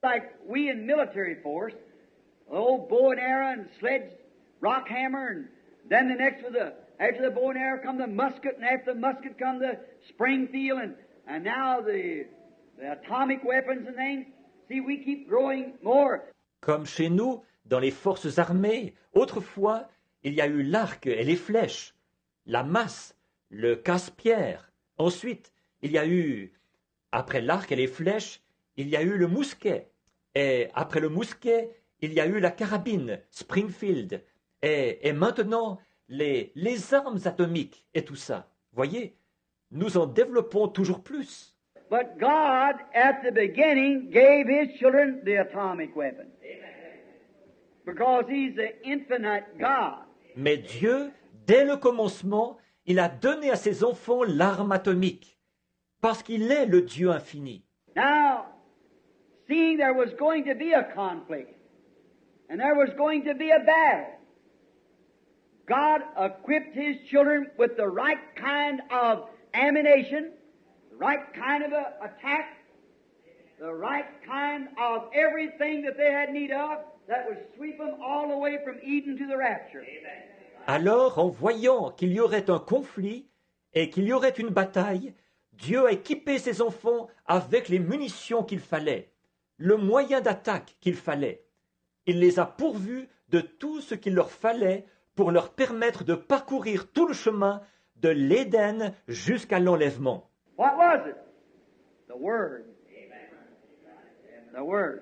Like we in military force, old bow and arrow and sledge, rock hammer, and then the next with after the bow and arrow come the musket, and after the musket come the Springfield, and now the atomic weapons and things. See, we keep growing more. Comme chez nous, dans les forces armées, autrefois, il y a eu l'arc et les flèches, la masse, le casse-pierre. Ensuite, il y a eu, après l'arc et les flèches, il y a eu le mousquet. Et après le mousquet, il y a eu la carabine, Springfield. Et maintenant, les armes atomiques et tout ça. Voyez, nous en développons toujours plus. But God, at the beginning, gave His children the atomic weapon. Because He's the infinite God. Mais Dieu, dès le commencement, il a donné à ses enfants l'arme atomique. Parce qu'il est le Dieu infini. Now, seeing there was going to be a conflict, and there was going to be a battle, God equipped His children with the right kind of ammunition, the right kind of attack, the right kind of everything that they had need of that would sweep them all the way from Eden to the rapture. Alors, en voyant qu'il y aurait un conflit et qu'il y aurait une bataille, Dieu a équipé ses enfants avec les munitions qu'il fallait, le moyen d'attaque qu'il fallait. Il les a pourvus de tout ce qu'il leur fallait pour leur permettre de parcourir tout le chemin de l'Éden jusqu'à l'enlèvement. What was it? The Word. The Word.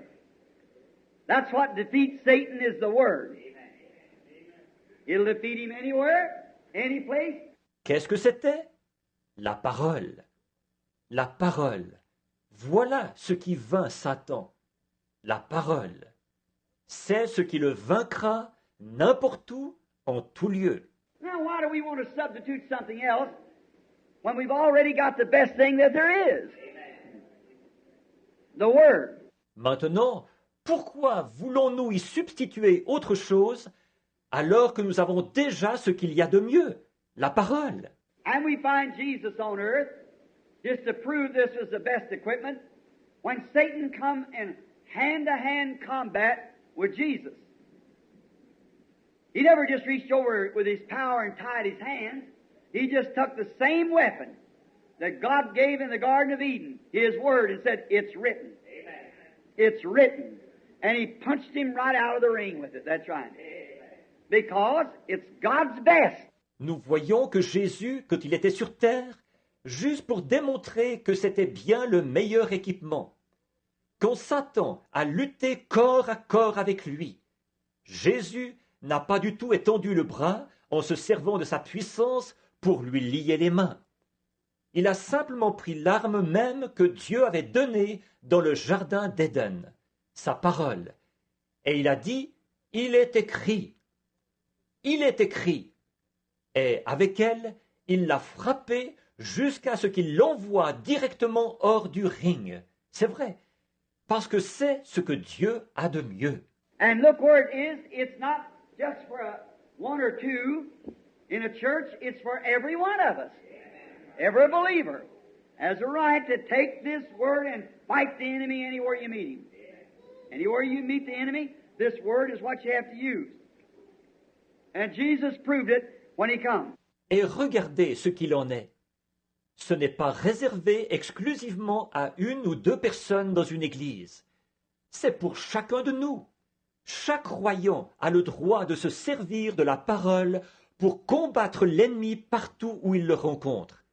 That's what defeats Satan is the Word. It'll defeat him anywhere, any place. Qu'est-ce que c'était? La parole. La parole. Voilà ce qui vainc Satan. La parole. C'est ce qui le vaincra n'importe où, en tout lieu. Now, why do we want to substitute something else when we've already got the best thing that there is? The Word. Maintenant, pourquoi voulons-nous y substituer autre chose alors que nous avons déjà ce qu'il y a de mieux, la parole? And we find Jesus on earth, just to prove this was the best equipment, when Satan come in hand-to-hand combat with Jesus. He never just reached over with his power and tied his hands. He just took the same weapon that God gave in the Garden of Eden, His Word, and said, "It's written." Amen. It's written. And He punched him right out of the ring with it. That's right. Because it's God's best. Nous voyons que Jésus, quand il était sur terre, juste pour démontrer que c'était bien le meilleur équipement, quand Satan a lutté corps à corps avec lui, Jésus n'a pas du tout étendu le bras en se servant de sa puissance pour lui lier les mains. Il a simplement pris l'arme même que Dieu avait donnée dans le jardin d'Éden, sa parole, et il a dit « Il est écrit ». Il est écrit. Et avec elle, il l'a frappé jusqu'à ce qu'il l'envoie directement hors du ring. C'est vrai, parce que c'est ce que Dieu a de mieux. And look where it is. It's not just for one or two in a church. It's for every one of us. Every believer has a right to take this word and fight the enemy anywhere you meet him. Anywhere you meet the enemy, this word is what you have to use. And Jesus proved it when He comes. Et regardez ce qu'il en est. Ce n'est pas réservé exclusivement à une ou deux personnes dans une église. C'est pour chacun de nous. Chaque croyant a le droit de se servir de la parole pour combattre l'ennemi partout où il le rencontre.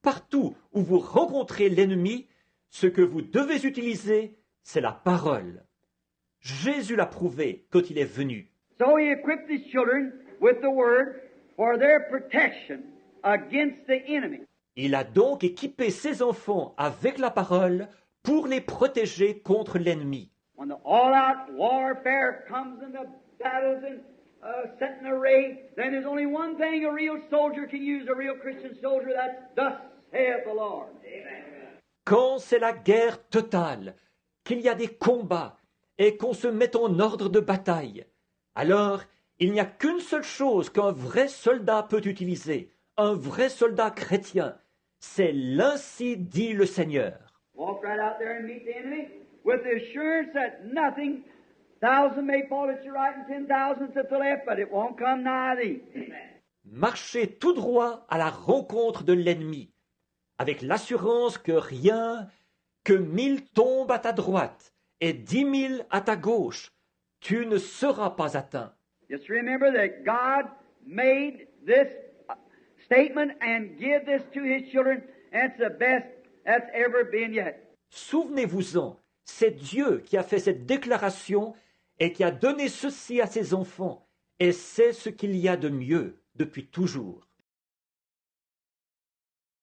Partout où vous rencontrez l'ennemi, ce que vous devez utiliser, c'est la parole. Jésus l'a prouvé quand il est venu. So He equipped His children with the Word for their protection against the enemy. Il a donc équipé ses enfants avec la parole pour les protéger contre l'ennemi. When the all-out warfare comes and the battles and set in array, then there's only one thing a real soldier can use, a real Christian soldier, that's "Thus saith the Lord." Amen. Quand c'est la guerre totale, qu'il y a des combats et qu'on se met en ordre de bataille, alors il n'y a qu'une seule chose qu'un vrai soldat peut utiliser, un vrai soldat chrétien, c'est l'Ainsi dit le Seigneur. Walk right out there and meet the enemy. with the assurance that nothing, 1,000 may fall at your right and 10,000 at the left, but it won't come nigh thee. Marchez tout droit à la rencontre de l'ennemi, avec l'assurance que rien, que 1000 tombent à ta droite et 10 000 à ta gauche, tu ne seras pas atteint. Just remember that God made this statement and give this to His children, and it's the best that's ever been yet. Souvenez-vous-en, c'est Dieu qui a fait cette déclaration et qui a donné ceci à ses enfants, et c'est ce qu'il y a de mieux depuis toujours.